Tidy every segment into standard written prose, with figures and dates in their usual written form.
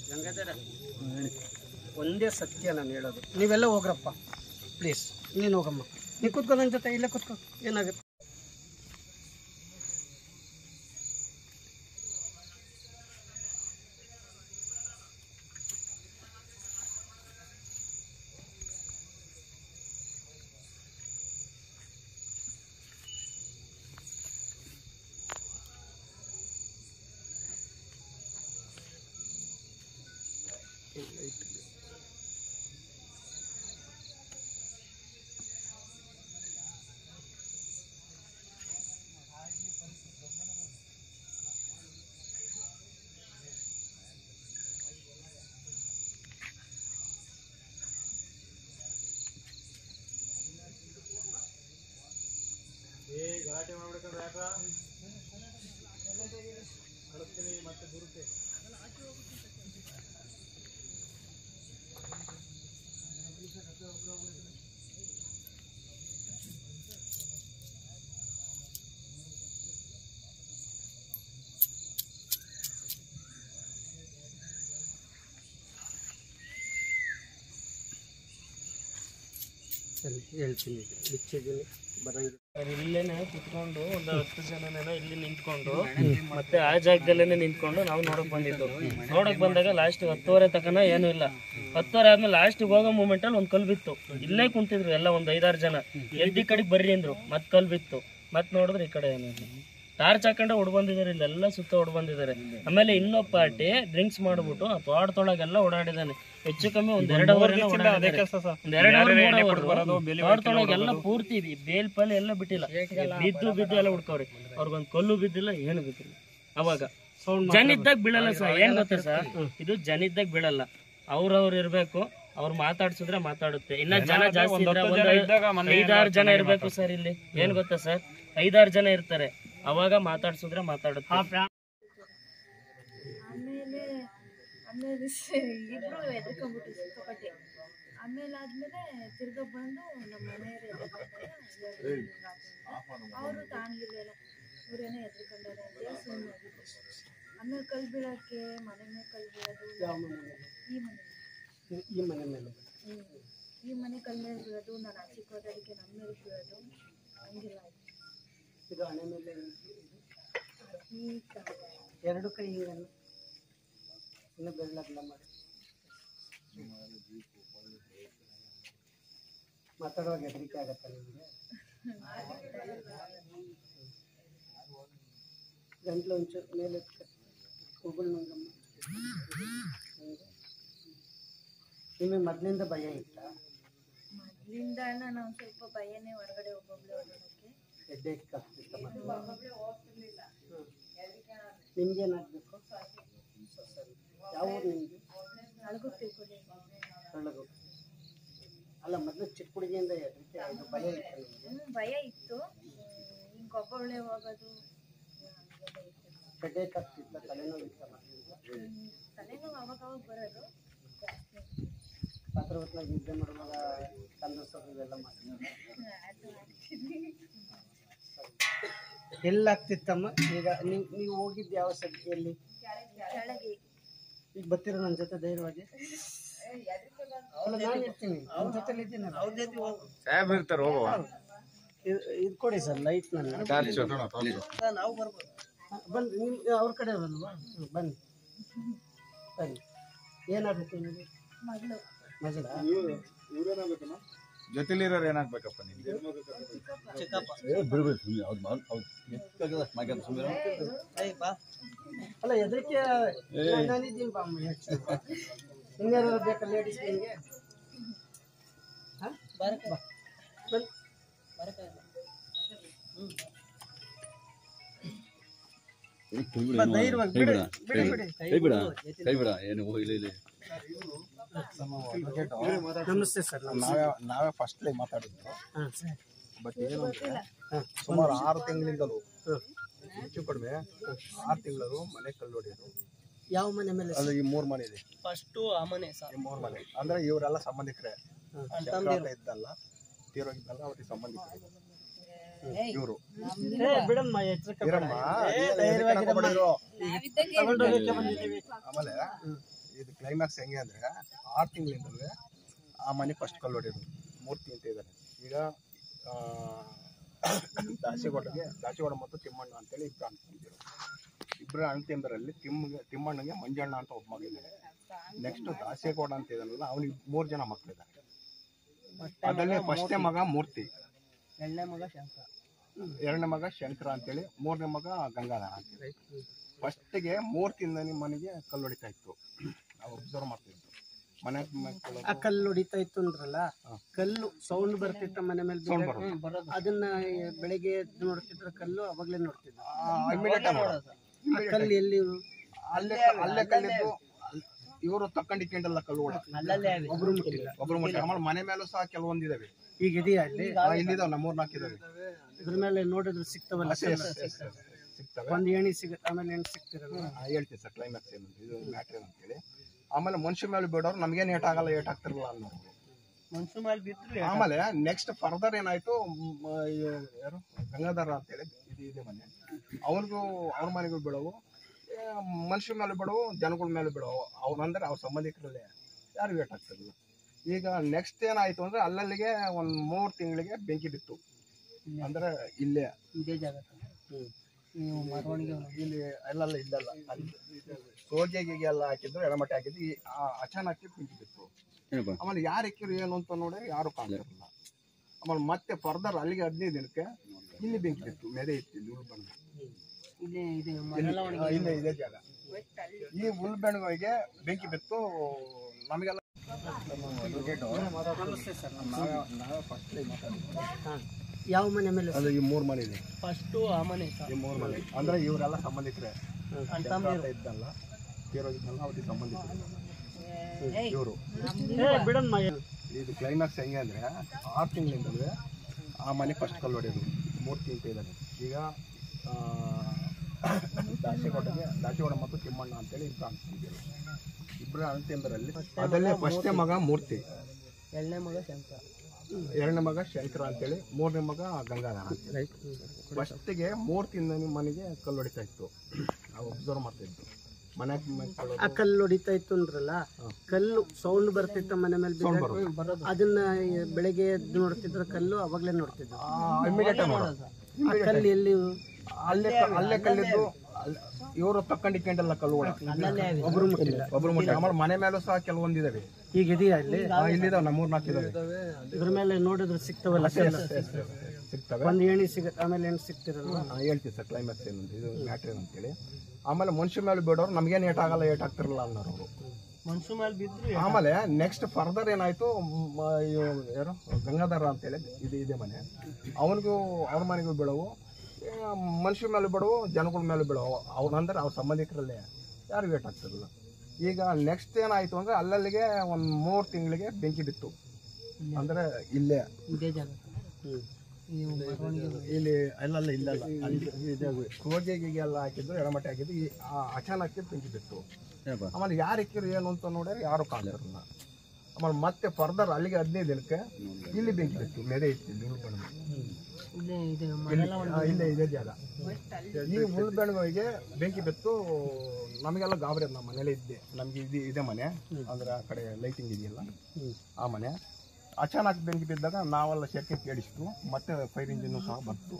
ಗಂಗಾಧರ ಒಂದೇ ಸತ್ಯ ನಾನು ಹೇಳೋದು, ನೀವೆಲ್ಲ ಹೋಗ್ರಪ್ಪ ಪ್ಲೀಸ್. ನೀನು ಹೋಗಮ್ಮ, ನೀನು ಕೂತ್ಕೊ ನನ್ನ ಜೊತೆ, ಇಲ್ಲೇ ಕೂತ್ಕೊ, ಏನಾಗುತ್ತೆ. ಗಲಾಟೆ ಮಾಡ್ಬೇಕಂದ್ರೆ ಯಾಕ ಕಳಿಸ್ತೀನಿ ಮತ್ತೆ ಬರುತ್ತೆ. ಹೇಳ್ತೀನಿ, ಬಿಚ್ಚಿದ್ದೀನಿ ಬರಂಗಿಲ್ಲ. ಇಲ್ಲೇನೆ ಕುತ್ಕೊಂಡು ಒಂದು 10 ಜನನೇನೋ ಇಲ್ಲಿ ನಿಂತ್ಕೊಂಡು ಮತ್ತೆ ಆ ಜಾಗದಲ್ಲೇನೆ ನಿಂತ್ಕೊಂಡು ನಾವು ನೋಡಕ್ ಬಂದಿದ್ದು. ನೋಡಕ್ ಬಂದಾಗ ಲಾಸ್ಟ್ 10:30 ತನಕ ಏನು ಇಲ್ಲ. 10:30 ಆದ್ಮೇಲೆ ಲಾಸ್ಟ್ ಹೋಗೋ ಮೂಮೆಂಟ್ ಅಲ್ಲಿ ಒಂದ್ ಕಲ್ ಬಿತ್ತು. ಇಲ್ಲೇ ಕುಂತಿದ್ರು ಎಲ್ಲ ಒಂದ್ 5-6 ಜನ. ಎಲ್ಲಿ ಕಡೆಗೆ ಬರ್ರಿ ಅಂದ್ರು, ಮತ್ ಕಲ್ ಬಿತ್ತು. ಮತ್ ನೋಡಿದ್ರೆ ಈ ಕಡೆ ಏನಿಲ್ಲ. ಟಾರ್ಚ್ ಹಾಕೊಂಡೆ ಹೊಡ್ ಬಂದಿದ್ದಾರೆ, ಇಲ್ಲೆಲ್ಲ ಸುತ್ತ ಹೊಡ್ ಬಂದಿದ್ದಾರೆ. ಆಮೇಲೆ ಇನ್ನೊಬ್ಬ ಪಾರ್ಟಿ ಡ್ರಿಂಕ್ಸ್ ಮಾಡ್ಬಿಟ್ಟು ಆ ತೋಟದೊಳಗೆಲ್ಲ ಓಡಾಡಿದಾನೆ. ಹೆಚ್ಚು ಕಮ್ಮಿ ಒಂದ್ 2 ಅವರ್ ತೋಟದೊಳಗೆಲ್ಲ ಪೂರ್ತಿ ಬೇಲ್ ಪಾಲ್ ಎಲ್ಲ ಬಿಟ್ಟಿಲ್ಲ, ಬಿದ್ದು ಎಲ್ಲ ಹುಡ್ಕವ್ರಿ. ಅವ್ರಿಗೊಂದ್ ಕಲ್ಲು ಬಿದ್ದಿಲ್ಲ, ಏನು ಬಿದ್ದಿಲ್ಲ. ಅವಾಗ ಜನ ಇದ್ದಾಗ ಬೀಳಲ್ಲ ಸರ್, ಏನ್ ಗೊತ್ತಾ ಸರ್, ಇದು ಜನ ಇದ್ದಾಗ ಬೀಳಲ್ಲ. ಅವ್ರವ್ರು ಇರ್ಬೇಕು, ಅವ್ರು ಮಾತಾಡ್ಸಿದ್ರೆ ಮಾತಾಡುತ್ತೆ. ಇನ್ನ ಜನ ಜಾಸ್ತಿ ಇದ್ರೆ 5-6 ಜನ ಇರ್ಬೇಕು ಸರ್. ಇಲ್ಲಿ ಏನ್ ಗೊತ್ತಾ ಸರ್, 5-6 ಜನ ಇರ್ತಾರೆ, ಅವಾಗ ಮಾತಾಡ್ಸಿದ್ರೆ ಮಾತಾಡುತ್ತೆ. ಆಮೇಲೆ ಇಬ್ರು ಎದ್ಕೊಂಡ್ಬಿಟ್ಟು ಸಿಕ್ಕಾಪಟ್ಟೆ. ಆಮೇಲೆ ಆದ್ಮೇಲೆ ತಿರ್ಗಾ ಬಂದು ನಮ್ಮ ಮನೆಯವರು ಅವರು ತಾಂಗಿರ್ಲಿಲ್ಲ, ಇವರೇನೋ ಎದ್ಕೊಂಡಾರೆ ಅಂತ ಸುಮ್ಮನೆ ಆಗಿತ್ತು. ಆಮೇಲೆ ಕಲ್ ಬೀಳಕ್ಕೆ ಮನೆ ಮೇಲೆ ಕಲ್ ಬೀಳೋದು, ಈ ಮನೆ ಕಲ್ ಮೇಲೆ ಬೀಳೋದು, ನಾನು ಆಚೆಗೆ ಹೋದಕ್ಕೆ ನಮ್ಮ ಮೇಲೆ ಬೀಳೋದು, ಹಂಗಿಲ್ಲ ಆಯ್ತು. ಇದು ಹಣೆ ಮೇಲೆ ಎರಡು ಕೈ ಇನ್ನು ಬೆಳ್ಳಗಲ್ಲ ಮಾಡಿ ಮಾತಾಡುವಾಗ ಹೆದರಿಕೆ ಆಗತ್ತ ನಿಮಗೆ? ಗಂಟ್ಲು ಒಂಚೂರು ಮೇಲೆ ಕೂಗುಲ್ ನಂಗಮ್ಮ. ನಿಮಗೆ ಮೊದಲಿಂದ ಭಯ ಇತ್ತಾ? ಮೊದಲಿಂದ ನಾನು ಸ್ವಲ್ಪ ಭಯನೇ, ಹೊರಗಡೆ ಒಬ್ಬೊಬ್ಳೆ ಓಡಾಡೋಕ್ಕೆ ಹೆಡ್ಡೇಕ್ ಆಗ್ತಿತ್ತ. ನಿಮ್ಗೇನಾಗಬೇಕು? ಯಾವ ಊರು ನಿಮಗೆ? ಅಳಗು ತಿಳ್ಕೊಳ್ಳಿ. ಅಳಗು ಅಲ್ಲ, ಮೊದಲು ಚಿಕ್ಕ ಹುಡುಗಿಯಿಂದ ಹೆದರಿಕೆ ಭಯ ಇತ್ತು ನಿಮಗೆ? ಭಯ ಇತ್ತು, ಹಿಂಗೆ ಒಬ್ಬೊಬ್ಳೆ ಹೋಗೋದು ಹೆಡ್ಡೇಕ್ ಆಗ್ತಿತ್ತ, ತಲೆನೋವು ಇತ್ತ? ತಲೆನೋವು ಅವಾಗ ಬರೋದು ಜಾಸ್ತಿ. ಪಾತ್ರ ಹೊತ್ನಾಗ ನಿದ್ದೆ ಮಾಡುವಾಗ ಕಂದಸೋದು ಇವೆಲ್ಲ ಮಾಡ್ತೀವಿ. ಎಲ್ಲಾಗ್ತಿತ್ತಮ್ಮ? ಈಗ ನೀವು ಹೋಗಿದ್ದು ಯಾವ ಸಂಖ್ಯೆಯಲ್ಲಿ? ಕೆಳಗೆ. ಈಗ ಬರ್ತೀರ ನನ್ನ ಜೊತೆ ಧೈರ್ಯವಾಗಿ? ನಾನು ಇರ್ತೀನಿ, ನನ್ನ ಜೊತೆಲಿ ಇದ್ದೀನಿ. ಇದು ಕೊಡಿ ಸರ್, ಲೈಟ್ ನನ್ನ ನಾವು ಬರ್ಬೋದು. ಬನ್ನಿ, ನಿಮ್ಗೆ ಅವ್ರ ಕಡೆ ಬಲ್ವಾ? ಬನ್ನಿ ಬನ್ನಿ. ಏನಾಗುತ್ತೆ ನಿಮಗೆ? ಮಗಳ ಜೊತೆಲಿರೋರು ಏನಾಗ್ಬೇಕಪ್ಪ ನಿಮ್ಗೆ? ಅಲ್ಲ, ಹೆದರಿಕೆ ನಾನಿದ್ದೀನಿ ಬಾ. ಇನ್ಯಾರು ಬೇಕಾ ಲೇಡೀಸ್? ನಿಮಗೆ ನಮಸ್ತೆ ಸರ್. ನಾವೇ ಫಸ್ಟ್ ಮಾತಾಡಿದ್ದು. ಬಟ್ ಏನು ಸುಮಾರು 6 ತಿಂಗಳಿಂದಲೂ ಹೆಚ್ಚು ಕಡಿಮೆ 6 ತಿಂಗಳು ಮನೆ ಕಲ್ಲು ಹೊಡೆಯೋದು. ಯಾವ ಮನೆ ಮೇಲೆ? ಅದು ಈ 3 ಮನೆ ಇದೆ. ಫಸ್ಟು ಆ ಮನೆ ಸರ್, 3 ಮನೆ ಅಂದ್ರೆ ಇವರೆಲ್ಲ ಸಂಬಂಧಿಕರೇ. ಇದ್ದಲ್ಲ, ತೀರೋಗಿದ್ದಲ್ಲ, ಅವ್ರಿಗೆ ಸಂಬಂಧಿಕರು. ಇವರು ಬಿಡಮ್ಮ ಎಚ್ಚರ ಇರಮ್ಮ ಆಮೇಲೆ ಇದು ಕ್ಲೈಮ್ಯಾಕ್ಸ್ ಹೆಂಗೆ ಅಂದ್ರೆ 6 ತಿಂಗಳಿಂದಲೇ ಆ ಮನೆ ಫಸ್ಟ್ ಕಲ್ಲು ಹೊಡೆಯೋದು ಮೂರ್ತಿ ಅಂತ ಇದ್ದಾರೆ. ಈಗ ದಾಸಿಗೌಡ ಮತ್ತು ತಿಮ್ಮಣ್ಣ ಅಂತೇಳಿ ಇಬ್ಬರು ಅಣ್ಣ ತಮ್ಮಂದಿರಲ್ಲಿ ತಿಮ್ಮಣ್ಣಗೆ ಮಂಜಣ್ಣ ಅಂತ ಒಬ್ಬ ಮಗಿದ್ದಾರೆ. ನೆಕ್ಸ್ಟ್ ದಾಸೇಗೌಡ ಅಂತ ಇದ್ದಾನಲ್ಲ ಅವನಿಗೆ 3 ಜನ ಮಕ್ಕಳಿದ್ದಾರೆ. ಅದರಲ್ಲಿ ಫಸ್ಟ್ನೇ ಮಗ ಮೂರ್ತಿ, ಎರಡನೇ ಮಗ ಶಂಕರ ಅಂತೇಳಿ, 3ನೇ ಮಗ ಗಂಗಾಧರ ಅಂತೇಳಿ. ಫಸ್ಟಿಗೆ ಮೂರ್ತಿಯಿಂದ ನಿಮ್ಮ ಮನೆಗೆ ಕಲ್ಲು ಹೊಡಿತಾ ಇತ್ತು. ನಾವು ಅಬ್ಸರ್ವ್ ಮಾಡ್ತಿದ್ವಿ. ಮನೆ ಆ ಕಲ್ಲು ಹೊಡಿತಾ ಇತ್ತು ಅಂದ್ರಲ್ಲ, ಕಲ್ಲು ಸೌಂಡ್ ಬರ್ತಿತ್ತ ಮನೆ ಮೇಲೆ ಅದನ್ನ ಬೆಳಿಗ್ಗೆ ನೋಡ್ತಿದ್ರ ಕಲ್ಲು ಅವಾಗ್ಲೇ ನೋಡ್ತಿದ್ದ. ಕಲ್ಲು ಎಲ್ಲಿ ಅಲ್ಲೇ ಕಲ್ಲಿದ್ದು ಇವರು ತಕ್ಕೊಂಡಿಕೊಂಡಲ್ಲ ಕಲ್ಲು ಒಬ್ರು ಮುಟ್ಟಿಲ್ಲ. ಆಮೇಲೆ ಮನೆ ಮೇಲೂ ಸಹ ಕೆಲವೊಂದಿದಾವೆ. ಈಗ ಇದೆಯಾ ಅಲ್ಲಿ? ಇಲ್ಲಿದಾವೆ, 3-4 ಇದಾವೆ. ಇದ್ರ ಮೇಲೆ ನೋಡಿದ್ರೆ ಸಿಗ್ತಾವಲ್ಲ, ಸಿಗ್ತವೆ. ಒಂದ್ ಎಣಿ ಸಿಗುತ್ತೆ, ಆಮೇಲೆ ಎಣ್ಣೆ ಸಿಗ್ತಿರಲ್ಲ. ಹೇಳ್ತೀವಿ ಸರ್ ಕ್ಲೈಮ್ಯಾಕ್ಸ್ ಏನು ಇದು ಮ್ಯಾಟ್ರ್ ಅಂತೇಳಿ. ಆಮೇಲೆ ಮನುಷ್ಯ ಮೇಲೆ ಬಿಡೋರು ನಮ್ಗೇನು ಏಟ್ ಆಗಲ್ಲ, ಏಟ್ ಆಗ್ತಿರಲ್ಲ ಅನ್ನೋರು. ಮನ್ಸು ಮೇಲೆ ಬಿದ್ರು. ಆಮೇಲೆ ನೆಕ್ಸ್ಟ್ ಫರ್ದರ್ ಏನಾಯ್ತು, ಯಾರು ಗಂಗಾಧರ ಅಂತೇಳಿ ಇದೆ ಮನೆ, ಅವ್ರಿಗೂ ಅವ್ರ ಮನೆಗೂ ಬಿಡವು, ಮನುಷ್ಯ ಮೇಲೆ ಬಿಡವು, ಜನಗಳ ಮೇಲೆ ಬಿಡವು. ಅವ್ರಂದ್ರೆ ಅವ್ರ ಸಂಬಂಧಿಕರಲ್ಲೇ ಯಾರು ಏಟ್ ಆಗ್ತಿರಲಿಲ್ಲ. ಈಗ ನೆಕ್ಸ್ಟ್ ಏನಾಯ್ತು ಅಂದ್ರೆ ಅಲ್ಲಲ್ಲಿಗೆ 3 ತಿಂಗಳಿಗೆ ಬೆಂಕಿ ಬಿತ್ತು. ಅಂದ್ರೆ ಇಲ್ಲೇ ಇದೇ ಜಾಗ ಇಲ್ಲಿ ಅಲ್ಲಲ್ಲ ಇಲ್ಲಲ್ಲ ಸೋಗೆಗೆ ಎಲ್ಲ ಹಾಕಿದ್ರು, ಎಡಮಟ್ಟೆ ಹಾಕಿದ್ರು. ಅಚಾನಕ್ ಬೆಂಕಿ ಬಿತ್ತು. ಆಮೇಲೆ ಯಾರು ಇಕ್ಕಿರು ಏನು ಅಂತ ನೋಡಿ ಯಾರು ಕಾಣ್ತಿರಲಿಲ್ಲ. ಆಮೇಲೆ ಮತ್ತೆ ಫರ್ದರ್ ಅಲ್ಲಿಗೆ 15 ದಿನಕ್ಕೆ ಇಲ್ಲಿ ಬೆಂಕಿ ಬಿತ್ತು. ಮೆದೆ ಇತ್ತು ಇಲ್ಲಿ ಉಲ್ಬೆಣಗು, ಇಲ್ಲೇ ಇದೇ ಜಾಗ. ಈ ಉಲ್ಬೆಣಗಿಗೆ ಬೆಂಕಿ ಬಿತ್ತು. ನಮಗೆಲ್ಲ ಯಾವ ಮನೆ ಮೇಲೆ? ಅದು ಈ 3 ಮನೆ ಇದೆ. ಫಸ್ಟ್ ಆ ಮನೆ, ಈ 3 ಮನೆ ಅಂದ್ರೆ ಇವರೆಲ್ಲ ಸಂಬಂಧಿಕರೇ ಇದ್ದಲ್ಲ, ತೀರೋಗಿದ್ದಲ್ಲ, ಅವ್ರಿಗೆ ಸಂಬಂಧಿಕರು ಇವರು. ಬಿಡಮ್ಮ. ಇದು ಕ್ಲೈಮ್ಯಾಕ್ಸ್ ಹೆಂಗೆ ಅಂದ್ರೆ 6 ತಿಂಗಳಿಂದಲೇ ಆ ಮನೆ ಫಸ್ಟ್ ಕಲ್ಲು ಹೊಡೆಯೋದು ಮೂರ್ತಿ ಅಂತ ಇದ್ದಾರೆ. ಈಗ ದಾಸಿಗೌಡ ಮತ್ತು ತಿಮ್ಮಣ್ಣ ಅಂತೇಳಿ ಇಬ್ಬರು ಅಣ್ಣ ತಮ್ಮಂದಿರಲ್ಲಿ ಅದಲ್ಲೇ ಫಸ್ಟ್ನೇ ಮಗ ಮೂರ್ತಿ, ಎರಡನೇ ಮಗ ಶಂಕರ ಅಂತೇಳಿ, 3ನೇ ಮಗ ಗಂಗಾಧರ ಅಂತೇಳಿ. ಫಸ್ಟಿಗೆ ಮೂರ್ತಿಯಿಂದ ನಿಮ್ಮ ಮನೆಗೆ ಕಲ್ಲು ಹೊಡಿತಾ ಇತ್ತು. ನಾವು ಅಬ್ಸರ್ವ್ ಮಾಡ್ತಾ ಇದ್ದು. ಮನೆ ಆ ಕಲ್ಲು ಹೊಡಿತಾ ಇತ್ತು ಅಂದ್ರಲ್ಲ, ಕಲ್ಲು ಸೌಂಡ್ ಬರ್ತಿತ್ತ ಮನೆ ಮೇಲೆ, ಅದನ್ನ ಬೆಳಿಗ್ಗೆ ಎದ್ದು ನೋಡ್ತಿದ್ರ ಕಲ್ಲು ಅವಾಗ್ಲೇ ನೋಡ್ತಿದ್ರು. ಕಲ್ಲು ಎಲ್ಲಿ? ಅಲ್ಲೇ ಕಲ್ಲಿದ್ದು ಇವರು ತಕ್ಕೊಂಡಿಕೊಂಡಲ್ಲ ಕಲ್ಲು ಒಬ್ರು ಮುಟ್ಟಿಲ್ಲ. ಆಮೇಲೆ ಮನೆ ಮೇಲೂ ಸಹ ಕೆಲವೊಂದಿದಾವೆ. ಈಗ ಇದೆಯಾ ಅಲ್ಲಿ? ಇಲ್ಲಿದಾವೆ, 3-4 ಇದಾವೆ. ಇದ್ರ ಮೇಲೆ ನೋಡಿದ್ರೆ ಸಿಗ್ತಾವಲ್ಲ, ಸಿಗ್ತವೆ. ಒಂದ್ ಎಣಿ ಸಿಗುತ್ತೆ, ಆಮೇಲೆ ಎಣ್ಣೆ ಸಿಗ್ತಿರಲ್ಲ. ಹೇಳ್ತೀವಿ ಸರ್ ಕ್ಲೈಮ್ಯಾಕ್ಸ್ ಏನು ಇದು ಮ್ಯಾಟ್ರ್ ಅಂತೇಳಿ. ಆಮೇಲೆ ಮನುಷ್ಯ ಮೇಲೆ ಬಿಡೋರು ನಮ್ಗೇನು ಏಟ್ ಆಗಲ್ಲ, ಏಟ್ ಆಗ್ತಿರಲ್ಲ ಅನ್ನೋರು ಅವರು. ಮನ್ಸು ಮೇಲೆ ಬಿದ್ರು. ಆಮೇಲೆ ನೆಕ್ಸ್ಟ್ ಫರ್ದರ್ ಏನಾಯ್ತು, ಯಾರು ಗಂಗಾಧರ ಅಂತೇಳಿ ಇದೆ ಮನೆ, ಅವನಿಗೂ ಅವ್ರ ಮನೆಗೂ ಬಿಡವು, ಮನುಷ್ಯ ಮೇಲೆ ಬಿಡವು, ಜನಗಳ ಮೇಲೆ ಬಿಡವು. ಅವನಂದ್ರೆ ಅವ್ರ ಸಂಬಂಧಿಕರಲ್ಲೇ ಯಾರು ವೇಟ್ ಆಗ್ತಿರಲಿಲ್ಲ. ಈಗ ನೆಕ್ಸ್ಟ್ ಏನಾಯ್ತು ಅಂದ್ರೆ ಅಲ್ಲಲ್ಲಿಗೆ 3 ತಿಂಗಳಿಗೆ ಬೆಂಕಿ ಬಿತ್ತು. ಅಂದ್ರೆ ಇಲ್ಲೇ ಇದೇ ಜಾಗ ಇಲ್ಲಿ ಅಲ್ಲಲ್ಲ ಇಲ್ಲಲ್ಲ ಕೋಗೆಗೆ ಎಲ್ಲ ಹಾಕಿದ್ರು, ಎಡಮಟ್ಟೆ ಹಾಕಿದ್ರು. ಅಚಾನಕ್ ಬೆಂಕಿ ಬಿತ್ತು. ಆಮೇಲೆ ಯಾರು ಇಕ್ಕಿರು ಏನು ಅಂತ ನೋಡಿದ್ರೆ ಯಾರು ಕಾಣಿರಲ್ಲ. ಆಮೇಲೆ ಮತ್ತೆ ಫರ್ದರ್ ಅಲ್ಲಿಗೆ 15 ದಿನಕ್ಕೆ ಇಲ್ಲಿ ಬೆಂಕಿ ಬಿತ್ತು. ಮೆದೆ ಇತ್ತು ಇಲ್ಲಿ ಉಲ್ಬೆಣಗು, ಇಲ್ಲೇ ಇದೇ ಜಾಗ. ಈ ಉಲ್ಬೆಣಗಿಗೆ ಬೆಂಕಿ ಬಿತ್ತು. ನಮಗೆಲ್ಲ ಗಾಬರಿ. ನಮ್ಮ ಮನೇಲಿ ಇದ್ದೆ, ನಮ್ಗೆ ಇದೆ ಮನೆ, ಅಂದ್ರೆ ಆ ಕಡೆ ಲೈಟಿಂಗ್ ಇದೆಯಲ್ಲ ಆ ಮನೆ. ಅಚಾನಕ್ ಬೆಂಕಿ ಬಿದ್ದಾಗ ನಾವೆಲ್ಲ ಶೆಕೆ ಕೇಳಿಸ್ತು. ಮತ್ತೆ ಫೈರ್ ಇಂಜಿನ್ ಸಹ ಬಂತು.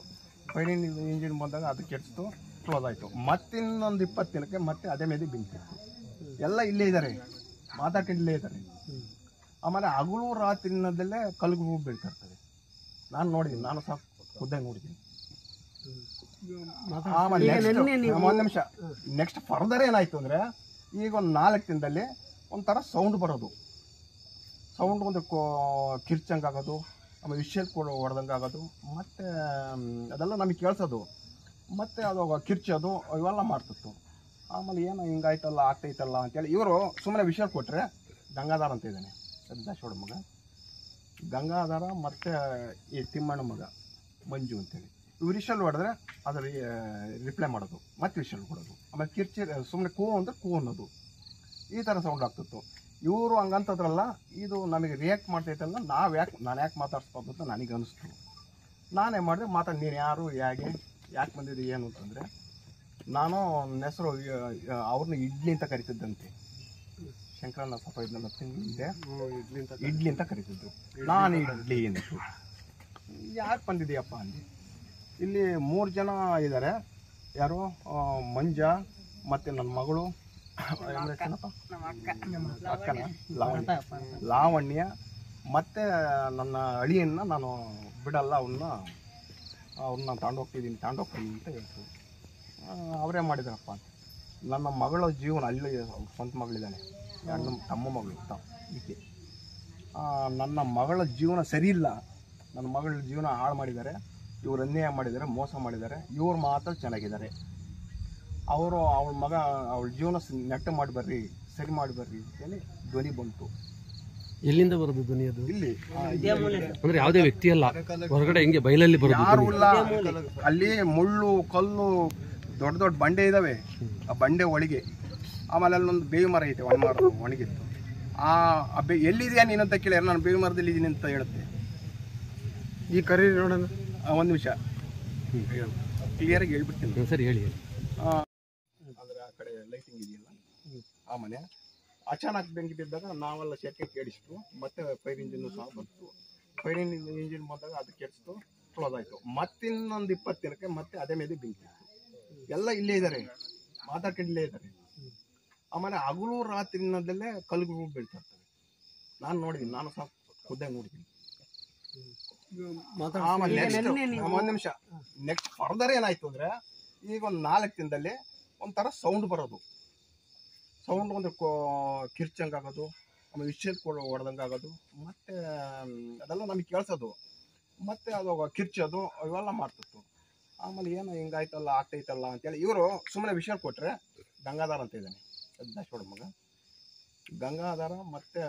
ಫೈರ್ ಇಂಜಿನ್ ಬಂದಾಗ ಅದು ಕೆಡಿಸ್ತು, ಕ್ಲೋಸ್ ಆಯಿತು. ಮತ್ತಿನ್ನೊಂದು 20 ದಿನಕ್ಕೆ ಮತ್ತೆ ಅದೇ ಮೇಲೆ ಬೆಂಕಿ ಇತ್ತು. ಎಲ್ಲ ಇಲ್ಲೇ ಇದ್ದಾರೆ, ಮಾತಾಡ್ಕೊಂಡು ಇಲ್ಲೇ ಇದ್ದಾರೆ. ಆಮೇಲೆ ಹಗಲು ರಾತ್ರಿನದಲ್ಲೇ ಕಲ್ಗಳು ಬೀಳ್ತಾ ಇರ್ತದೆ. ನಾನು ನೋಡಿದ್ದೀನಿ, ನಾನು ಸಹ ಖುದ್ದಾಗಿ ನೋಡಿದ್ದೀನಿ. ಆಮೇಲೆ ಒಂದು ನಿಮಿಷ, ನೆಕ್ಸ್ಟ್ ಫರ್ದರ್ ಏನಾಯ್ತು ಅಂದ್ರೆ ಈಗ ಒಂದು 4 ದಿನದಲ್ಲಿ ಒಂಥರ ಸೌಂಡ್ ಬರೋದು. ಸೌಂಡ್ ಒಂದು ಕಿರ್ಚಂಗೆ ಆಗೋದು, ಆಮೇಲೆ ವಿಷಲ್ ಕೂಡ ಹೊಡೆದಂಗೆ ಆಗೋದು, ಮತ್ತು ಅದೆಲ್ಲ ನಮಗೆ ಕೇಳಿಸೋದು, ಮತ್ತು ಅದು ಕಿರ್ಚೋದು ಇವೆಲ್ಲ ಮಾಡ್ತಿತ್ತು. ಆಮೇಲೆ ಏನು ಹಿಂಗಾಯ್ತಲ್ಲ ಆಗ್ತೈತಲ್ಲ ಅಂತೇಳಿ ಇವರು ಸುಮ್ಮನೆ ವಿಷಯ ಕೊಟ್ಟರೆ, ಗಂಗಾಧರ ಅಂತ ಇದ್ದಾನೆ ದಾಸೋಡ ಮಗ, ಗಂಗಾಧರ ಮತ್ತು ಈ ತಿಮ್ಮಣ್ಣ ಮಗ ಮಂಜು ಅಂತೇಳಿ, ಇವ್ರು ವಿಷಲ್ ಹೊಡೆದ್ರೆ ಅದ್ರ ರಿಪ್ಲೈ ಮಾಡೋದು, ಮತ್ತೆ ವಿಷಲ್ ಕೊಡೋದು. ಆಮೇಲೆ ಕಿರ್ಚಿ ಸುಮ್ಮನೆ ಕೂ ಅಂದ್ರೆ ಕೂ ಅನ್ನೋದು, ಈ ಥರ ಸೌಂಡ್ ಆಗ್ತಿತ್ತು. ಇವರು ಹಂಗಂತದ್ರಲ್ಲ, ಇದು ನಮಗೆ ರಿಯಾಕ್ಟ್ ಮಾಡ್ತೈತಲ್ಲ, ನಾನು ಯಾಕೆ ಮಾತಾಡ್ಸ್ಬೋದು ಅಂತ ನನಗೆ ಅನಿಸ್ತು. ನಾನೇ ಮಾಡಿದೆ ಮಾತಾಡಿ ನೀನು ಯಾರು ಯಾಕೆ ಬಂದಿದ್ದು ಏನು ಅಂತಂದರೆ ನಾನು ನನ್ನ ಹೆಸರು ಅವ್ರನ್ನ ಇಡ್ಲಿ ಅಂತ ಕರಿತಿದ್ದಂತೆ. ಶಂಕರಣ್ಣ ಸ್ವಲ್ಪ ಇದನ್ನ ತಿಂಗಳಿಂದೆ ಇಡ್ಲಿ ಅಂತ ಕರಿತಿದ್ರು. ನಾನು ಇಡ್ಲಿ ಅಂತು. ಯಾಕೆ ಬಂದಿದ್ದೀಯಪ್ಪ ಅಂದೆ. ಇಲ್ಲಿ 3 ಜನ ಇದ್ದಾರೆ. ಯಾರು? ಮಂಜ ಮತ್ತು ನನ್ನ ಮಗಳು ಅಕ್ಕನ ಲಾವಣ್ಯ ಮತ್ತು ನನ್ನ ಅಳಿಯನ್ನು ನಾನು ಬಿಡಲ್ಲ, ಅವ್ರನ್ನ ತಗೊಂಡೋಗ್ತಿದ್ದೀನಿ ಅಂತ ಹೇಳ್ತು. ಅವರೇ ಮಾಡಿದಾರಪ್ಪ. ನನ್ನ ಮಗಳ ಜೀವನ ಅಲ್ಲಿ ಸ್ವಂತ ಮಗಳಿದ್ದಾನೆ, ತಮ್ಮ ಮಗಳು ಈಕೆ. ನನ್ನ ಮಗಳ ಜೀವನ ಸರಿ ಇಲ್ಲ, ನನ್ನ ಮಗಳ ಜೀವನ ಹಾಳು ಮಾಡಿದ್ದಾರೆ, ಇವ್ರು ಅನ್ಯಾಯ ಮಾಡಿದ್ದಾರೆ, ಮೋಸ ಮಾಡಿದ್ದಾರೆ. ಇವ್ರು ಮಾತ್ರ ಚೆನ್ನಾಗಿದ್ದಾರೆ. ಅವಳ ಮಗ ಅವಳ ಜೀವನ ನೆಟ್ಟು ಮಾಡಿ ಬರ್ರಿ, ಸರಿ ಮಾಡಿ ಬರ್ರಿ ಅಂತೇಳಿ ಧ್ವನಿ ಬಂತು. ಎಲ್ಲಿಂದ ಬರೋದು ಧ್ವನಿ? ಅದು ಇಲ್ಲಿ ಅಂದ್ರೆ ಯಾವುದೇ ವ್ಯಕ್ತಿ ಅಲ್ಲ, ಹೊರಗಡೆ ಹೆಂಗೆ ಬಯಲಲ್ಲಿ ಬರೋದು? ಯಾರು ಇಲ್ಲ. ಅಲ್ಲಿ ಮುಳ್ಳು ಕಲ್ಲು ದೊಡ್ಡ ದೊಡ್ಡ ಬಂಡೆ ಇದಾವೆ. ಆ ಬಂಡೆ ಒಳಗೆ ಆಮೇಲೆ ಅಲ್ಲೊಂದು ಬೇವು ಮರ ಐತೆ, ಒಣಗಿತ್ತು. ಎಲ್ಲಿದೆಯಾ ನೀನು ಅಂತ ಕೇಳಿ, ನಾನು ಬೇವು ಮರದಲ್ಲಿ ಇದ್ದೀನಿ ಅಂತ ಹೇಳುತ್ತೆ. ಈ ಕರಿ ನೋಡೋಣ, ಒಂದು ನಿಮಿಷ ಕ್ಲಿಯರಾಗಿ ಹೇಳ್ಬಿಡ್ತೀನಿ. ಸರಿ ಹೇಳಿ. ಅಂದರೆ ಆ ಕಡೆ ಲೈಟಿಂಗ್ ಇದೆಯಲ್ಲ ಆ ಮನೆ, ಅಚಾನಕ್ ಬೆಂಕಿ ಬಿದ್ದಾಗ ನಾವೆಲ್ಲ ಶೆಕೆ ಕೇಳಿಸ್ತು. ಮತ್ತೆ ಫೈರ್ ಇಂಜಿನ್ ಸಹ ಬಂತು. ಫೈರ್ ಇಂಜಿನ್ ಬಂದಾಗ ಅದು ಕೆಡಿಸ್ತು, ಕ್ಲೋಸ್ ಆಯಿತು. ಮತ್ತಿನ್ನೊಂದು 20 ದಿನಕ್ಕೆ ಮತ್ತೆ ಅದೇ ಮೇಲೆ ಬೆಂಕಿ ಇತ್ತು. ಎಲ್ಲ ಇಲ್ಲೇ ಇದ್ದಾರೆ, ಮಾತಾಡ್ಕೊಂಡು ಇಲ್ಲೇ ಇದ್ದಾರೆ. ಆಮೇಲೆ ಹಗಲು ರಾತ್ರಿನದಲ್ಲೇ ಕಲ್ಲುಗಳು ಬೀಳ್ತಾ ಇರ್ತವೆ. ನಾನು ನೋಡಿದ್ದೀನಿ, ನಾನು ಸಹ ಖುದ್ದಾಗಿ ನೋಡಿದ್ದೀನಿ. ಆಮೇಲೆ ಒಂದು ನಿಮಿಷ ನೆಕ್ಸ್ಟ್ ಫರ್ದರ್ ಏನಾಯ್ತು ಅಂದರೆ, ಈಗ ಒಂದು 4 ದಿನದಲ್ಲಿ ಒಂಥರ ಸೌಂಡ್ ಬರೋದು. ಸೌಂಡ್ ಒಂದು ಕಿರ್ಚಂಗಾಗೋದು, ಆಮೇಲೆ ವಿಷಲ್ ಹೊಡೆದಂಗೆ ಆಗೋದು, ಮತ್ತು ಅದೆಲ್ಲ ನಮಗೆ ಕೇಳಿಸೋದು, ಮತ್ತು ಅದು ಕಿರ್ಚೋದು ಇವೆಲ್ಲ ಮಾಡ್ತಿತ್ತು. ಆಮೇಲೆ ಏನೋ ಹಿಂಗಾಯ್ತಲ್ಲ ಆಗ್ತೈತಲ್ಲ ಅಂತೇಳಿ ಇವರು ಸುಮ್ಮನೆ ವಿಷಯ ಕೊಟ್ಟರೆ, ಗಂಗಾಧಾರ ಅಂತ ಇದ್ದಾನೆ ದಾಶೋಡ ಮಗ, ಗಂಗಾಧಾರ ಮತ್ತು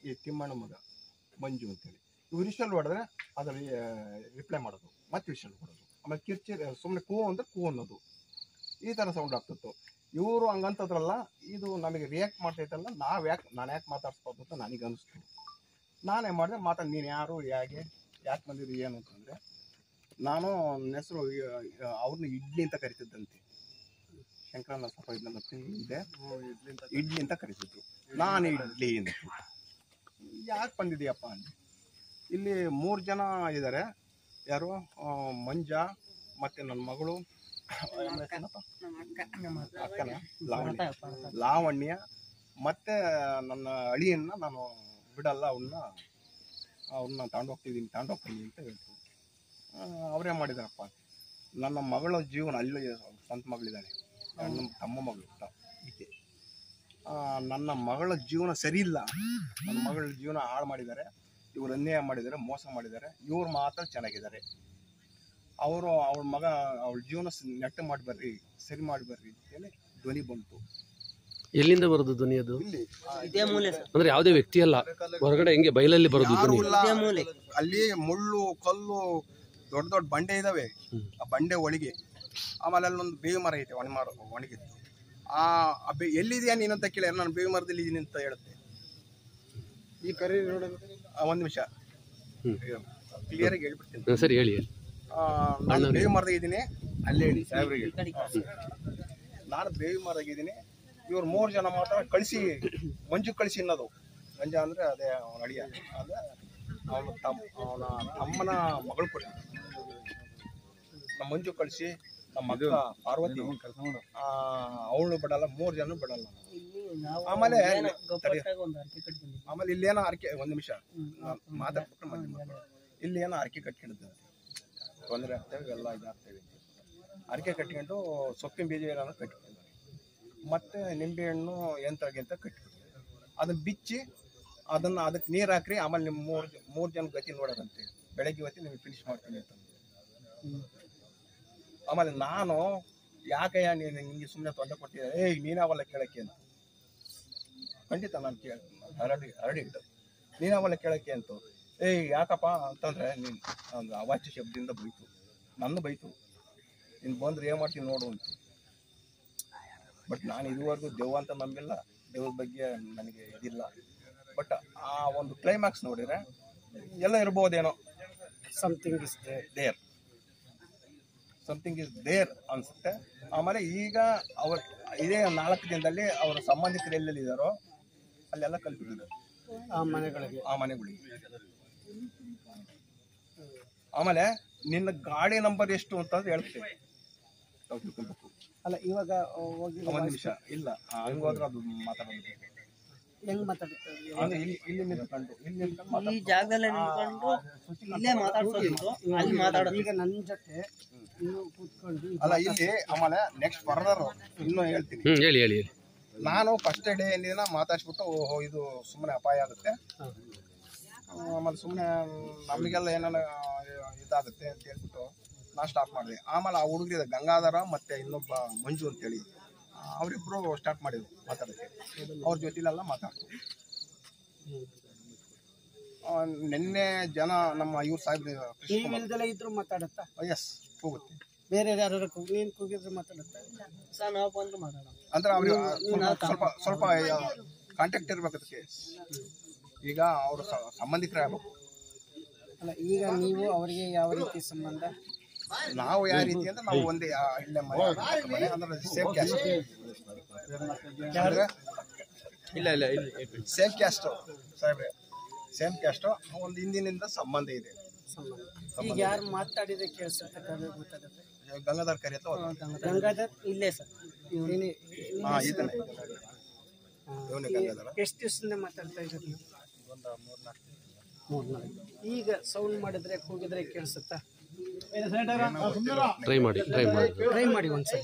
ಈ ತಿಮ್ಮಣ್ಣ ಮಗ ಮಂಜು ಅಂತೇಳಿ, ಇವ್ರು ವಿಷಲ್ ಹೊಡೆದ್ರೆ ಅದರಲ್ಲಿ ರಿಪ್ಲೈ ಮಾಡೋದು, ಮತ್ತೆ ವಿಷಲ್ ಹೊಡೋದು, ಆಮೇಲೆ ಕಿರ್ಚಿ ಸುಮ್ಮನೆ ಕೂ ಅಂದರೆ ಕೂ ಅನ್ನೋದು, ಈ ಥರ ಸೌಂಡ್ ಆಗ್ತಿತ್ತು. ಇವರು ಹಂಗಂತದ್ರಲ್ಲ, ಇದು ನಮಗೆ ರಿಯಾಕ್ಟ್ ಮಾಡ್ತೈತಲ್ಲ, ನಾನು ಯಾಕೆ ಮಾತಾಡ್ಸ್ಬೋದು ಅಂತ ನನಗೆ ಅನಿಸ್ತು. ನಾನೇ ಮಾಡಿದೆ ಮಾತಾಡಿ ನೀನು ಯಾರು ಯಾಕೆ ಬಂದಿದ್ದು ಏನು ಅಂತಂದರೆ, ನಾನು ನನ್ನ ಹೆಸರು ಅವ್ರನ್ನ ಇಡ್ಲಿ ಅಂತ ಕರಿತಿದ್ದಂತೆ. ಶಂಕರಣ್ಣ ಸ್ವಲ್ಪ ಇದನ್ನ ತಿಂಗಳಿಂದೆ ಇಡ್ಲಿ ಅಂತ ಕರಿತಿದ್ರು. ನಾನು ಇಡ್ಲಿ ಅಂತ. ಯಾಕೆ ಬಂದಿದ್ದೀಯಪ್ಪ ಅಂದೆ. ಇಲ್ಲಿ 3 ಜನ ಇದ್ದಾರೆ. ಯಾರು? ಮಂಜ ಮತ್ತು ನನ್ನ ಮಗಳು ಅಕ್ಕನ ಲಾವಣ್ಯ ಮತ್ತು ನನ್ನ ಅಳಿಯನ್ನು ನಾನು ಬಿಡಲ್ಲ, ಅವ್ರನ್ನ ತಗೊಂಡೋಗ್ತೀನಿ ಅಂತ ಹೇಳ್ತು. ಅವರೇ ಮಾಡಿದಾರಪ್ಪ. ನನ್ನ ಮಗಳ ಜೀವನ ಅಲ್ಲಿ ಸ್ವಂತ ಮಗಳಿದ್ದಾನೆ, ತಮ್ಮ ಮಗಳು ಈಕೆ. ನನ್ನ ಮಗಳ ಜೀವನ ಸರಿ ಇಲ್ಲ, ನನ್ನ ಮಗಳ ಜೀವನ ಹಾಳು ಮಾಡಿದ್ದಾರೆ, ಇವ್ರು ಅನ್ಯಾಯ ಮಾಡಿದ್ದಾರೆ, ಮೋಸ ಮಾಡಿದ್ದಾರೆ. ಇವ್ರು ಮಾತ್ರ ಚೆನ್ನಾಗಿದ್ದಾರೆ. ಅವಳ ಮಗ ಅವಳ ಜೀವನ ನೆಟ್ಟು ಮಾಡಿ ಬರ್ರಿ, ಸರಿ ಮಾಡಿ ಬರ್ರಿ ಅಂತೇಳಿ ಧ್ವನಿ ಬಂತು. ಎಲ್ಲಿಂದ ಬರೋದು ಧ್ವನಿ? ಅದು ಇಲ್ಲಿ ಅಂದ್ರೆ ಯಾವುದೇ ವ್ಯಕ್ತಿ ಅಲ್ಲ, ಹೊರಗಡೆ ಹೆಂಗೆ ಬಯಲಲ್ಲಿ ಬರೋದು ಧ್ವನಿ? ಅಲ್ಲಿ ಮುಳ್ಳು ಕಲ್ಲು ದೊಡ್ಡ ದೊಡ್ಡ ಬಂಡೆ ಇದಾವೆ. ಆ ಬಂಡೆ ಒಳಗೆ ಆಮೇಲೆ ಅಲ್ಲೊಂದು ಬೇವು ಮರ ಐತೆ, ಒಣಗಿತ್ತು. ಎಲ್ಲಿದೆಯಾ ನೀನು ಅಂತ ಕೇಳಿ, ನಾನು ಬೇವು ಮರದಲ್ಲಿ ಇದ್ದೀನಿ ಅಂತ ಹೇಳುತ್ತೆ. ಈ ಕರಿ ನೋಡೋಣ, ಒಂದು ನಿಮಿಷ ಕ್ಲಿಯರಾಗಿ ಹೇಳ್ಬಿಡ್ತೀನಿ. ಸರಿ ಹೇಳಿ. ನಾನು ಬೇವು ಮರದಾಗ ಇದ್ದೀನಿ, ಅಲ್ಲೇ ಹೇಳಿ ಸಾಹೇಬ್ರಿಗೆ. ನಾನು ಬೇವು ಮರದಾಗ ಇದ್ದೀನಿ. ಇವ್ರು 3 ಜನ ಮಾತ್ರ ಕಳಿಸಿ, ಮಂಜು ಕಳಿಸಿ ಅನ್ನೋದು. ಮಂಜ ಅಂದರೆ ಅದೇ ಅವನ ಅಳಿಯ, ಅದೇ ಅವನ ತಮ್ಮನ ಮಗಳು ಕೊಟ್ಟು ನಮ್ಮ ಮಂಜು ಕಳಿಸಿ, ನಮ್ಮ ಮಗ ಪಾರ್ವತಿ ಅವಳು ಬಿಡಲ್ಲ, 3 ಜನ ಬಿಡಲ್ಲ. ಆಮೇಲೆ ಇಲ್ಲೇನೋ ಅರ್ಕೆ, ಒಂದು ನಿಮಿಷ ಮಾತಾಡ್ಬಿಟ್ರೆ ಇಲ್ಲಿ ಏನೋ ಅರ್ಕೆ ಕಟ್ಕೊಂಡಿದ್ದೆ, ತೊಂದರೆ ಆಗ್ತೇವೆ, ಎಲ್ಲ ಇದಾಗ್ತೇವೆ. ಅರ್ಕೆ ಕಟ್ಕೊಂಡು ಸೊಪ್ಪಿನ ಬೀಜ ಏನಾದ್ರು ಕಟ್ಕೊಂಡಿದ್ದಾರೆ, ಮತ್ತು ನಿಂಬೆಹಣ್ಣು ಯಂತ್ರಗಿಂತ ಕಟ್ಬಿಟ್ಟಿದ್ದಾರೆ. ಅದನ್ನು ಬಿಚ್ಚಿ ಅದಕ್ಕೆ ನೀರು ಹಾಕ್ರಿ, ಆಮೇಲೆ ನಿಮ್ಮ 3 ಜನ ಗತಿ ನೋಡೋದಂತೆ, ಬೆಳಗ್ಗೆ ಹೊತ್ತಿ ನಿಮಗೆ ಫಿನಿಶ್ ಮಾಡ್ತೀನಿ ಅಂತ. ಆಮೇಲೆ ನಾನು ಯಾಕಯ್ಯ ನೀನು ನಿಮಗೆ ಸುಮ್ಮನೆ ತೊಂದರೆ ಕೊಟ್ಟಿದ್ದೆ, ನೀನಾವಲ್ಲ ಕೇಳಕ್ಕೆ ಅಂತ. ಖಂಡಿತ ನಾನು ಹರಡಿಟ್ಟು ನೀನಾವಲ್ಲ ಕೇಳಕ್ಕೆ ಅಂತ. ಯಾಕಪ್ಪ ಅಂತಂದರೆ ನೀನು ಒಂದು ಅವಾಚ್ಯ ಶಬ್ದದಿಂದ ಬೈತು, ನನ್ನ ಬೈತು, ನೀನು ಬಂದ್ರೆ ಏನು ಮಾಡ್ತೀನಿ ನೋಡು ಅಂತ. ಬಟ್ ನಾನು ಇದುವರೆಗೂ ದೆವ್ವ ಅಂತ ನಂಬಿಲ್ಲ, ದೇವ್ರ ಬಗ್ಗೆ ನನಗೆ ಇದಿಲ್ಲ. ಬಟ್ ಆ ಒಂದು ಕ್ಲೈಮ್ಯಾಕ್ಸ್ ನೋಡಿದರೆ ಎಲ್ಲ ಇರ್ಬೋದೇನೋ, ಸಮಥಿಂಗ್ ಇಸ್ ದೇರ್ ಅನಿಸುತ್ತೆ. ಆಮೇಲೆ ಈಗ ಅವ್ರ ಇದೇ 4 ದಿನದಲ್ಲಿ ಅವರ ಸಂಬಂಧಿಕರು ಎಲ್ಲೆಲ್ಲಿ ಇದ್ದಾರೋ ಅಲ್ಲೆಲ್ಲ ಕಲ್ಪಿಟ್ಟಿದ್ದಾರೆ ಆ ಮನೆಗಳಿಗೆ. ಆಮೇಲೆ ನಿನ್ನ ಗಾಡಿ ನಂಬರ್ ಎಷ್ಟು ಅಂತ ಹೇಳ್ತೇವೆ ನಾವು ತಿಳ್ಕೊಬೇಕು. ಅಲ್ಲ ಇವಾಗ ಹೋಗಿ ಒಂದು ನಿಮಿಷ ಇಲ್ಲ ಹಂಗೆ ಹೋದ್ರೆ ಅದು ಮಾತಾಡೋದು ಹೆಂಗ್ ಮಾತಾಡ್ತಾರೆ? ಅಂದ್ರೆ ಇಲ್ಲಿ ನಿಂತ್ಕೊಂಡು ಈ ಜಾಗದಲ್ಲೇ ನಿಂತ್ಕೊಂಡು ಇಲ್ಲೇ ಮಾತಾಡ್ಸೋದು, ಅಲ್ಲಿ ಮಾತಾಡೋದು. ಈಗ ನನ್ನ ಜೊತೆ ನೀವು ಕೂತ್ಕೊಂಡು ಅಲ್ಲ ಇಲ್ಲಿ ಆಮೇಲೆ ನೆಕ್ಸ್ಟ್ ಫರ್ದರ್ ಇನ್ನೂ ಹೇಳ್ತೀನಿ. ಹೇಳಿ. ನಾನು ಫಸ್ಟ್ ಡೇ ಏನಿನ ಮಾತಾಡ್ಸ್ಬಿಟ್ಟು ಓಹೋ ಇದು ಸುಮ್ಮನೆ ಅಪಾಯ ಆಗುತ್ತೆ, ಆಮೇಲೆ ಸುಮ್ಮನೆ ನಮಗೆಲ್ಲ ಏನಾರ ಇದಾಗುತ್ತೆ ಅಂತ ಹೇಳ್ಬಿಟ್ಟು ನಾನು ಸ್ಟಾರ್ಟ್ ಮಾಡಿದೆ. ಆಮೇಲೆ ಆ ಹುಡುಗರಿದೆ ಗಂಗಾಧರ ಮತ್ತು ಇನ್ನೊಬ್ಬ ಮಂಜು ಅಂತೇಳಿ ಅವರಿಬ್ಬರು ಸ್ಟಾರ್ಟ್ ಮಾಡಿದ್ರು ಮಾತಾಡೋಕ್ಕೆ. ಅವ್ರ ಜೊತೆಲೆಲ್ಲ ಮಾತಾಡ್ತು. ನಿನ್ನೆ ಜನ ನಮ್ಮ ಇವ್ರು ಸಾಹೇಬ್ರು ನೀವಿಲ್ದೆಲ್ಲ ಇದ್ರು ಮಾತಾಡುತ್ತಾ? ಎಸ್ ಹೋಗುತ್ತೆ. ಬೇರೆ ಯಾರು ನೀನು ಕೂಗಿದ್ರು ಮಾತಾಡುತ್ತಾ? ಸರ್ ನಾವು ಬಂದು ಮಾತಾಡೋಣ ಅಂದ್ರೆ ಅವ್ರಿಗೆ ಸ್ವಲ್ಪ ಕಾಂಟ್ಯಾಕ್ಟ್ ಇರ್ಬೇಕು ಅದಕ್ಕೆ. ಈಗ ಅವರು ಸಂಬಂಧಿಕರೇ ಆಗ್ಬೇಕು. ಅಲ್ಲ ಈಗ ನೀವು ಅವರಿಗೆ ಯಾವ ರೀತಿ ಸಂಬಂಧ? ನಾವು ಯಾವ ರೀತಿ ಅಂದ್ರೆ ನಾವು ಒಂದೇ ಇಲ್ಲೇ ಮನೆ ಅಂದ್ರೆ ಸೇಮ್ ಕ್ಯಾಸ್ಟ್. ಇಲ್ಲ ಸೇಮ್ ಕ್ಯಾಸ್ಟ್ ಸಾಹೇಬ್ರೆ, ಸೇಮ್ ಕ್ಯಾಸ್ಟ್. ಒಂದು ಹಿಂದಿನಿಂದ ಸಂಬಂಧ ಇದೆ. ಈಗ ಯಾರು ಮಾತಾಡಿದ್ರೆ ಕೇಳಿಸುತ್ತೆ? ಗೊತ್ತಾಗುತ್ತೆ. ಗಂಗಾಧರ್ ಕರಿ ಅಂತ ಗಂಗಾಧರ್ ಇಲ್ಲೇ ಸರ್. ಇದನ್ನೇ ಇವನೇ ಗಂಗಾಧರ. ಎಷ್ಟು ದಿವಸದಿಂದ ಮಾತಾಡ್ತಾ ಇದ್ದೀರಿ? 3-4. ಈಗ ಸೌಂಡ್ ಮಾಡಿದ್ರೆ ಕೂಗಿದ್ರೆ ಕೇಳಿಸುತ್ತಾ? ಟ್ರೈ ಮಾಡಿ ಒಂದ್ಸರಿ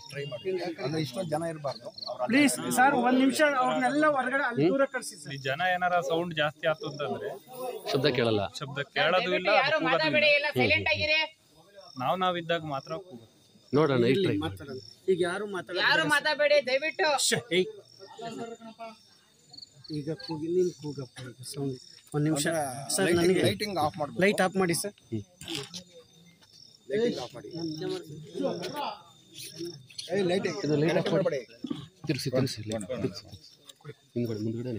ಅಂದ್ರೆ ಇಷ್ಟೊಂದು ಜನ ಇರಬಾರ್ದು. ಪ್ಲೀಸ್ ಸರ್, 1 ನಿಮಿಷ ಅವ್ರನ್ನೆಲ್ಲ ಹೊರಗಡೆ ಅಲ್ಲಿ ದೂರ ಕಳಿಸಿ ಸರ್. ಈ ಜನ ಏನಾರ ಸೌಂಡ್ ಜಾಸ್ತಿ ಆಯ್ತು ಅಂತಂದ್ರೆ ಶಬ್ದ ಕೇಳಲ್ಲ, ಶಬ್ದ ಕೇಳೋದು ಇಲ್ಲ, ನಾವಿದ್ದಾಗ ಮಾತ್ರ ಕೂಗುತ್ತೆ. ನೋಡೋಣ ಮಾತಾಡೋಣ. ಈಗ ಯಾರು ಮಾತಾಡಬೇಡಿ ದಯವಿಟ್ಟು. ಈಗ ಕೂಗಿ ನೀನು ಕೂಗಪ್ಪ. ಈಗ ಸೌಂಡ್ 1 ನಿಮಿಷ ಸರ್. ನನಗೆ ಲೈಟಿಂಗ್ ಆಫ್ ಮಾಡ್ಬೇಕು. ಲೈಟ್ ಆಫ್ ಮಾಡಿ ಸರ್. ಲೈಟಿಂಗ್ ಆಫ್ ಮಾಡಿ. ಲೈಟ್ ಆಫ್ ಮಾಡಿ. ತಿರ್ಸಿ ಮುಂದ್ಗಡೆ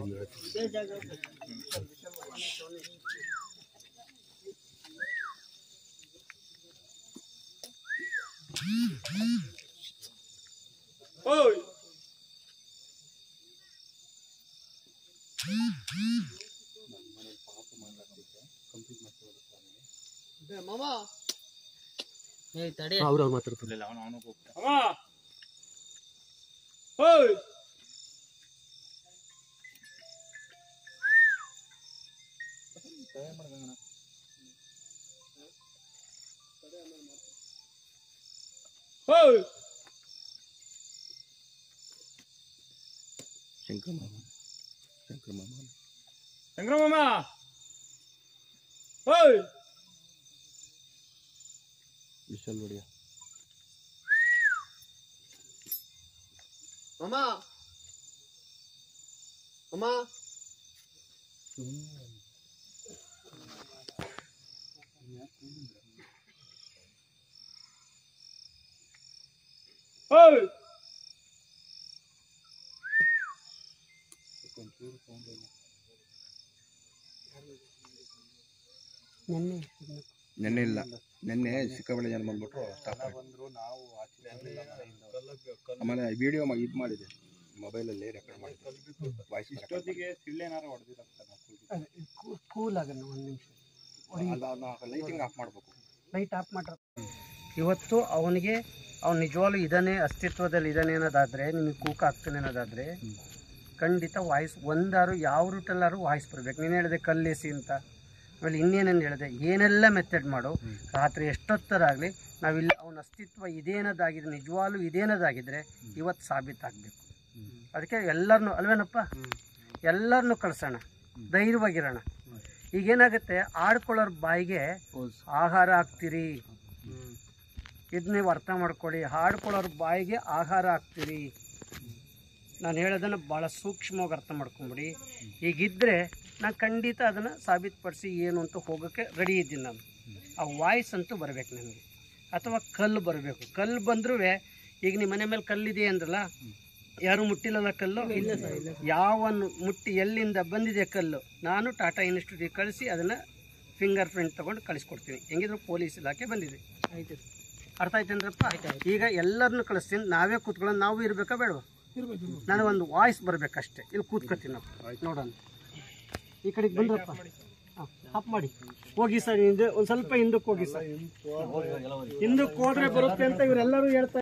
ಅವ್ರು ಮಾತಾಡ್ತಾರೆ. ಶಂಕರ ಮಾಮ ವಿಶಲ್ ಬಡಿಯ ನೆನ್ನೆ ಇಲ್ಲ, ನೆನ್ನೆ ಸಿಕ್ಕಾಬಳ್ಳಿ ಜನ ಬಂದ್ಬಿಟ್ರು ಸ್ಟಾಪ್ ಬಂದ್ರು. ನಾವು ಆಮೇಲೆ ವಿಡಿಯೋ ಇದು ಮಾಡಿದೆ, ಮೊಬೈಲಲ್ಲಿ ರೆಕಾರ್ಡ್ ಮಾಡಿದ್ದೆ. ವಾಯ್ಸ್ ಇಷ್ಟೊತ್ತಿಗೆ ಸಿಳ್ಳೆನಾರ ಕೂಲ್ ಆಗೋಣ 1 ನಿಮಿಷ. ಲೈಟಿಂಗ್ ಆಫ್ ಮಾಡಬೇಕು. ಲೈಟ್ ಆಫ್ ಮಾಡ್ರ. ಇವತ್ತು ಅವನಿಗೆ ಅವ್ನು ನಿಜವಾಗ್ಲೂ ಇದಾನೆ, ಅಸ್ತಿತ್ವದಲ್ಲಿ ಇದಾನೆ ಅನ್ನೋದಾದರೆ, ನಿಮಗೆ ಕೂಕ ಆಗ್ತಾನೆ ಅನ್ನೋದಾದರೆ ಖಂಡಿತ ವಾಯ್ಸ್ ಒಂದಾರು ಯಾವ ರೂಟಲ್ಲಾರು ವಾಯ್ಸ್ ಬರಬೇಕು. ನೀನು ಹೇಳಿದೆ ಕಲ್ಲೇಸಿ ಅಂತ, ಆಮೇಲೆ ಇನ್ನೇನೇನು ಹೇಳಿದೆ, ಏನೆಲ್ಲ ಮೆಥಡ್ ಮಾಡು. ರಾತ್ರಿ ಎಷ್ಟೊತ್ತರಾಗಲಿ ನಾವಿಲ್ಲ ಅವನ ಅಸ್ತಿತ್ವ ಇದೇನದಾಗಿದೆ, ನಿಜವಾಗ್ಲೂ ಇದೇನದಾಗಿದ್ದರೆ ಇವತ್ತು ಸಾಬೀತಾಗಬೇಕು. ಅದಕ್ಕೆ ಎಲ್ಲರನ್ನೂ ಅಲ್ವೇನಪ್ಪ, ಎಲ್ಲರನ್ನೂ ಕಳ್ಸೋಣ, ಧೈರ್ಯವಾಗಿರೋಣ. ಈಗೇನಾಗುತ್ತೆ, ಆಡ್ಕೊಳ್ಳೋರ ಬಾಯಿಗೆ ಆಹಾರ ಹಾಕ್ತೀರಿ. ಇದು ನೀವು ಅರ್ಥ ಮಾಡ್ಕೊಳ್ಳಿ, ಹಾಡ್ಕೊಳ್ಳೋರ ಬಾಯಿಗೆ ಆಹಾರ ಹಾಕ್ತೀರಿ. ನಾನು ಹೇಳೋದನ್ನು ಭಾಳ ಸೂಕ್ಷ್ಮವಾಗಿ ಅರ್ಥ ಮಾಡ್ಕೊಂಬಿಡಿ. ಈಗಿದ್ದರೆ ನಾನು ಖಂಡಿತ ಅದನ್ನು ಸಾಬೀತುಪಡಿಸಿ ಏನು ಅಂತ ಹೋಗೋಕ್ಕೆ ರೆಡಿ ಇದ್ದೀನಿ ನಾನು. ಆ ವಾಯ್ಸ್ ಅಂತೂ ಬರಬೇಕು ನನಗೆ, ಅಥವಾ ಕಲ್ಲು ಬರಬೇಕು. ಕಲ್ಲು ಬಂದರೂ ಈಗ ನಿಮ್ಮ ಮನೆ ಮೇಲೆ ಕಲ್ಲಿದೆ ಅಂದ್ರಲ್ಲ, ಯಾರು ಮುಟ್ಟಿಲ್ಲಲ್ಲ ಕಲ್ಲು? ಯಾವನ್ನು ಮುಟ್ಟಿ ಎಲ್ಲಿಂದ ಬಂದಿದೆ ಕಲ್ಲು, ನಾನು ಟಾಟಾ ಇನ್ಸ್ಟಿಟ್ಯೂಟಿಗೆ ಕಳಿಸಿ ಅದನ್ನು ಫಿಂಗರ್ ಪ್ರಿಂಟ್ ತೊಗೊಂಡು ಕಳಿಸ್ಕೊಡ್ತೀನಿ. ಹೆಂಗಿದ್ರು ಪೊಲೀಸ್ ಇಲಾಖೆ ಬಂದಿದೆ. ಅರ್ಥ ಆಯ್ತೇನ್ರಪ್ಪ? ಈಗ ಎಲ್ಲರನ್ನು ಕಳಿಸ್ತೀನಿ. ನಾವೇ ಕೂತ್ಕೊಳ್ಳೋದು, ನಾವು ಇರಬೇಕಾ ಬೇಡವಾ? ನನಗೊಂದು ವಾಯ್ಸ್ ಬರಬೇಕಷ್ಟೇ. ಇಲ್ಲಿ ಕೂತ್ಕೊತೀನಿ ನಾವು, ನೋಡೋಣ. ಈ ಕಡೆಗೆ ಬಂದ್ರಪ್ಪ, ಅಪ್ ಮಾಡಿ ಹೋಗಿ ಸರ್. ಹಿಂದೆ ಒಂದು ಸ್ವಲ್ಪ ಹಿಂದಕ್ಕೆ ಹೋಗಿ ಸರ್. ಹಿಂದಕ್ಕೆ ಹೋದ್ರೆ ಬರುತ್ತೆ ಅಂತ ಇವರೆಲ್ಲರೂ ಹೇಳ್ತಾರೆ.